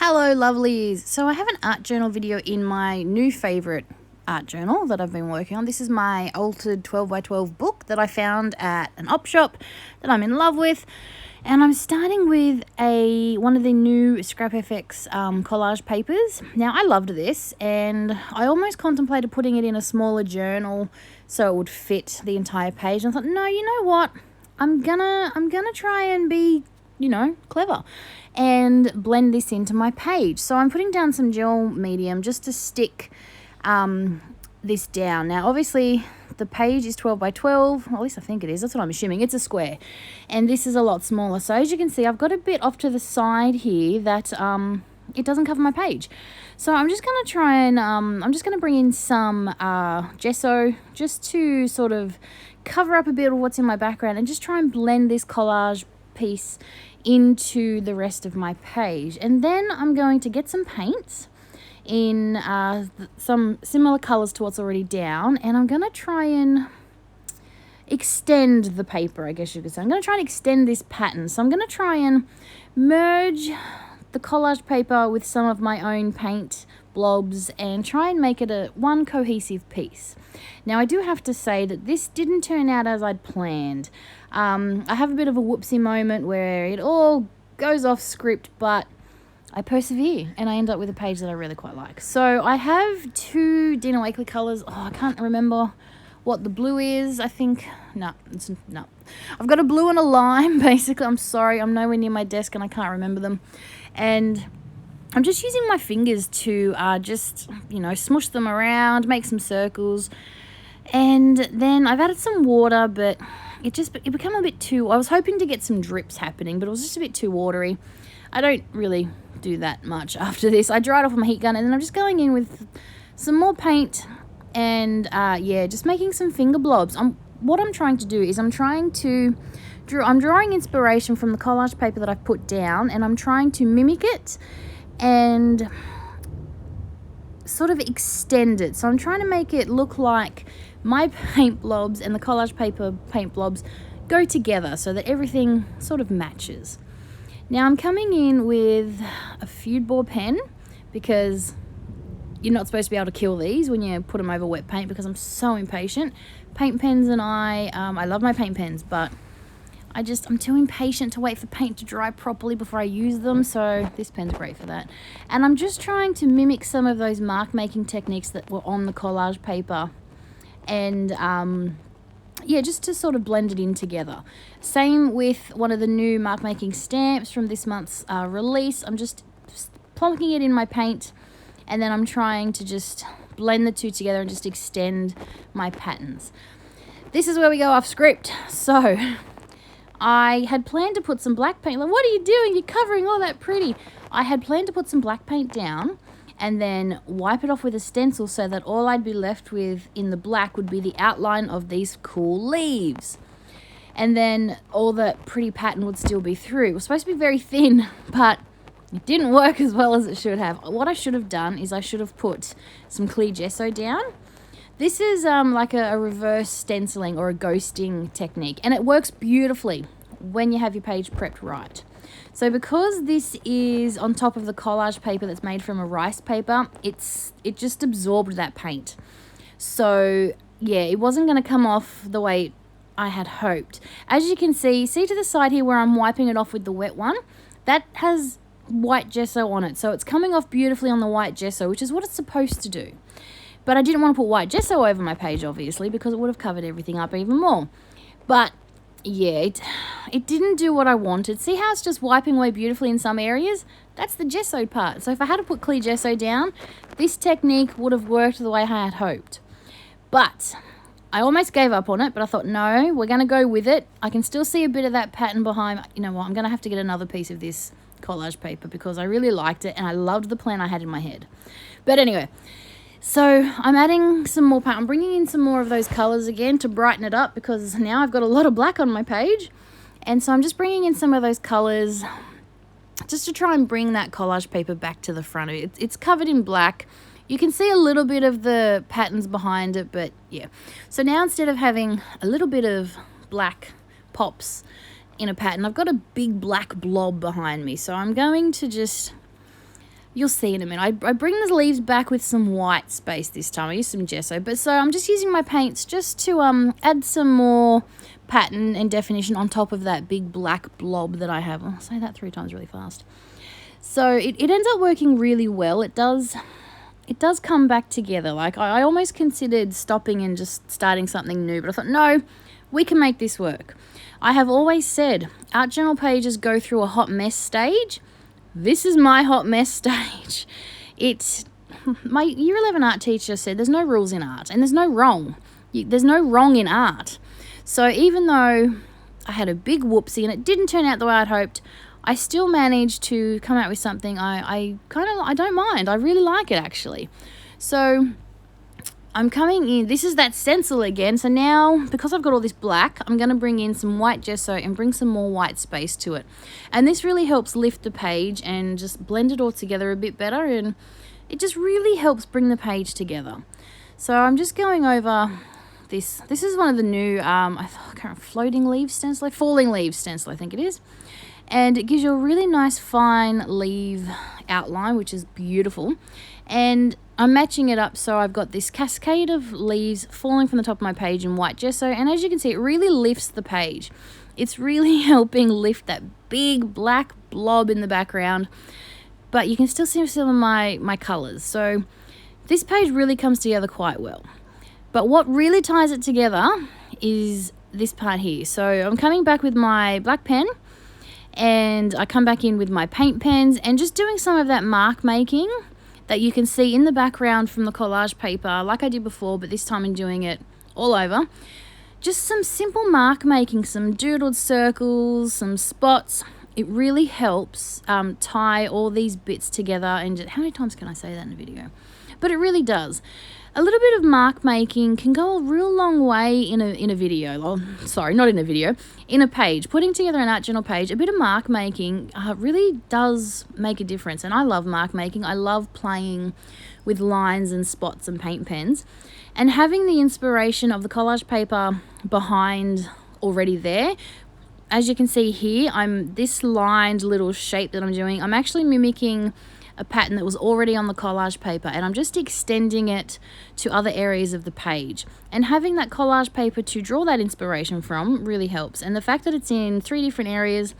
Hello lovelies. So I have an art journal video in my new favourite art journal that I've been working on. This is my altered 12x12 book that I found at an op shop that I'm in love with. And I'm starting with one of the new Scrap FX collage papers. Now I loved this and I almost contemplated putting it in a smaller journal so it would fit the entire page. And I thought, no, you know what? I'm gonna try and be clever and blend this into my page. So I'm putting down some gel medium just to stick this down. Now obviously the page is 12 by 12, well, at least I think it is, that's what I'm assuming. It's a square and this is a lot smaller, so as you can see I've got a bit off to the side here that it doesn't cover my page. So I'm just going to try and I'm just going to bring in some gesso just to sort of cover up a bit of what's in my background and just try and blend this collage piece into the rest of my page. And then I'm going to get some paints in some similar colors to what's already down, and I'm going to try and extend the paper, I guess you could say. I'm going to try and extend this pattern. So I'm going to try and merge the collage paper with some of my own paint blobs and try and make it one cohesive piece. Now I do have to say that this didn't turn out as I'd planned. I have a bit of a whoopsie moment where it all goes off script, but I persevere and I end up with a page that I really quite like. So I have two Dina Wakley colours. I can't remember what the blue is. I think, no. I've got a blue and a lime, basically. I'm sorry, I'm nowhere near my desk and I can't remember them. And I'm just using my fingers to just, smush them around, make some circles. And then I've added some water, but it became a bit too, I was hoping to get some drips happening, but it was just a bit too watery. I don't really do that much after this. I dried off my heat gun and then I'm just going in with some more paint and just making some finger blobs. What I'm trying to do is I'm drawing inspiration from the collage paper that I've put down, and I'm trying to mimic it and sort of extend it. So I'm trying to make it look like my paint blobs and the collage paper paint blobs go together so that everything sort of matches. Now I'm coming in with a Feud Bore pen because you're not supposed to be able to kill these when you put them over wet paint, because I'm so impatient. Paint pens and I love my paint pens, but I'm too impatient to wait for paint to dry properly before I use them, so this pen's great for that. And I'm just trying to mimic some of those mark making techniques that were on the collage paper, and just to sort of blend it in together. Same with one of the new mark making stamps from this month's release. I'm just plonking it in my paint, and then I'm trying to just blend the two together and just extend my patterns. This is where we go off script. So I had planned to put some black paint. Like, what are you doing? You're covering all that pretty. I had planned to put some black paint down and then wipe it off with a stencil so that all I'd be left with in the black would be the outline of these cool leaves. And then all that pretty pattern would still be through. It was supposed to be very thin, but it didn't work as well as it should have. What I should have done is I should have put some clear gesso down. This is like a reverse stenciling or a ghosting technique, and it works beautifully when you have your page prepped right. So because this is on top of the collage paper that's made from a rice paper, it just absorbed that paint. So yeah, it wasn't going to come off the way I had hoped. As you can see to the side here where I'm wiping it off with the wet one, that has white gesso on it. So it's coming off beautifully on the white gesso, which is what it's supposed to do. But I didn't want to put white gesso over my page, obviously, because it would have covered everything up even more. But yeah, it didn't do what I wanted. See how it's just wiping away beautifully in some areas? That's the gessoed part. So if I had to put clear gesso down, this technique would have worked the way I had hoped. But I almost gave up on it, but I thought, no, we're going to go with it. I can still see a bit of that pattern behind. You know what? I'm going to have to get another piece of this collage paper because I really liked it and I loved the plan I had in my head. But anyway, so I'm adding some more paint. I'm bringing in some more of those colors again to brighten it up because now I've got a lot of black on my page. And so I'm just bringing in some of those colors just to try and bring that collage paper back to the front of it. It's covered in black. You can see a little bit of the patterns behind it, but yeah. So now instead of having a little bit of black pops in a pattern, I've got a big black blob behind me. So I'm going to just You'll see in a minute. I bring the leaves back with some white space this time. I used some gesso, but so I'm just using my paints just to add some more pattern and definition on top of that big black blob that I have. I'll say that 3 times really fast. So it ends up working really well. It does come back together. Like I almost considered stopping and just starting something new, but I thought, no, we can make this work. I have always said art journal pages go through a hot mess stage. This is my hot mess stage. My year 11 art teacher said there's no rules in art and there's no wrong. There's no wrong in art. So even though I had a big whoopsie and it didn't turn out the way I'd hoped, I still managed to come out with something I don't mind. I really like it, actually. So I'm coming in. This is that stencil again. So now, because I've got all this black, I'm going to bring in some white gesso and bring some more white space to it. And this really helps lift the page and just blend it all together a bit better. And it just really helps bring the page together. So I'm just going over this. This is one of the new, I can't remember, floating leaves stencil, falling leaves stencil, I think it is. And it gives you a really nice fine leaf outline, which is beautiful. And I'm matching it up so I've got this cascade of leaves falling from the top of my page in white gesso. And as you can see, it really lifts the page. It's really helping lift that big black blob in the background. But you can still see some of my colours. So this page really comes together quite well. But what really ties it together is this part here. So I'm coming back with my black pen. And I come back in with my paint pens and just doing some of that mark making that you can see in the background from the collage paper, like I did before, but this time I'm doing it all over. Just some simple mark making, some doodled circles, some spots. It really helps tie all these bits together. And how many times can I say that in a video? But it really does. A little bit of mark making can go a real long way in a video. Oh, sorry, not in a video, in a page. Putting together an art journal page, a bit of mark making really does make a difference. And I love mark making. I love playing with lines and spots and paint pens. And having the inspiration of the collage paper behind already there. As you can see here, this lined little shape that I'm doing, I'm actually mimicking a pattern that was already on the collage paper, and I'm just extending it to other areas of the page. And having that collage paper to draw that inspiration from really helps. And the fact that it's in 3 different areas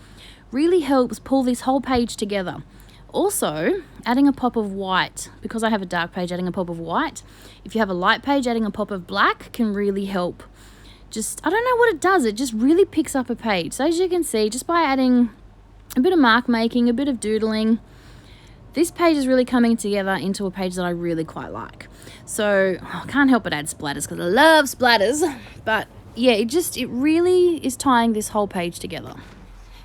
really helps pull this whole page together. Also, adding a pop of white, because I have a dark page, adding a pop of white. If you have a light page, adding a pop of black can really help. I don't know what it does, it just really picks up a page. So as you can see, just by adding a bit of mark making, a bit of doodling, this page is really coming together into a page that I really quite like. So I can't help but add splatters because I love splatters. But yeah, it really is tying this whole page together.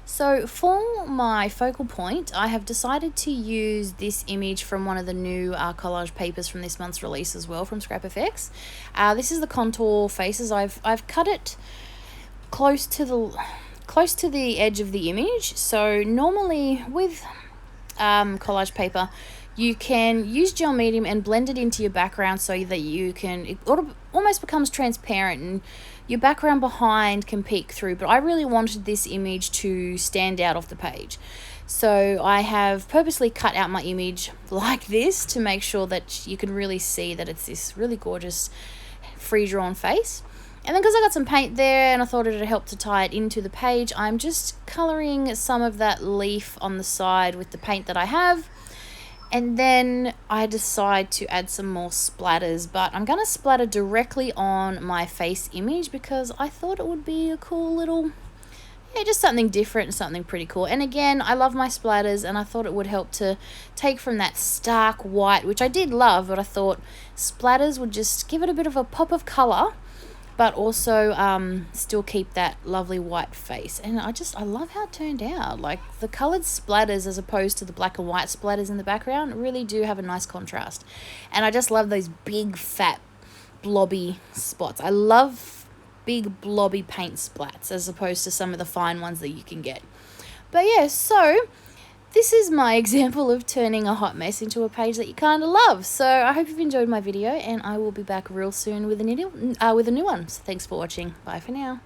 So for my focal point, I have decided to use this image from one of the new collage papers from this month's release as well, from Scrap FX. This is the contour faces. I've cut it close to the edge of the image. So normally with collage paper, you can use gel medium and blend it into your background so that it almost becomes transparent and your background behind can peek through. But I really wanted this image to stand out off the page, so I have purposely cut out my image like this to make sure that you can really see that it's this really gorgeous free drawn face. And then because I got some paint there and I thought it would help to tie it into the page, I'm just colouring some of that leaf on the side with the paint that I have. And then I decide to add some more splatters, but I'm going to splatter directly on my face image because I thought it would be a cool little, just something different and something pretty cool. And again, I love my splatters and I thought it would help to take from that stark white, which I did love, but I thought splatters would just give it a bit of a pop of colour, but also still keep that lovely white face. And I love how it turned out. Like the coloured splatters as opposed to the black and white splatters in the background really do have a nice contrast. And I just love those big fat blobby spots. I love big blobby paint splats as opposed to some of the fine ones that you can get. But yeah, so this is my example of turning a hot mess into a page that you kind of love. So I hope you've enjoyed my video, and I will be back real soon with a new one. So thanks for watching. Bye for now.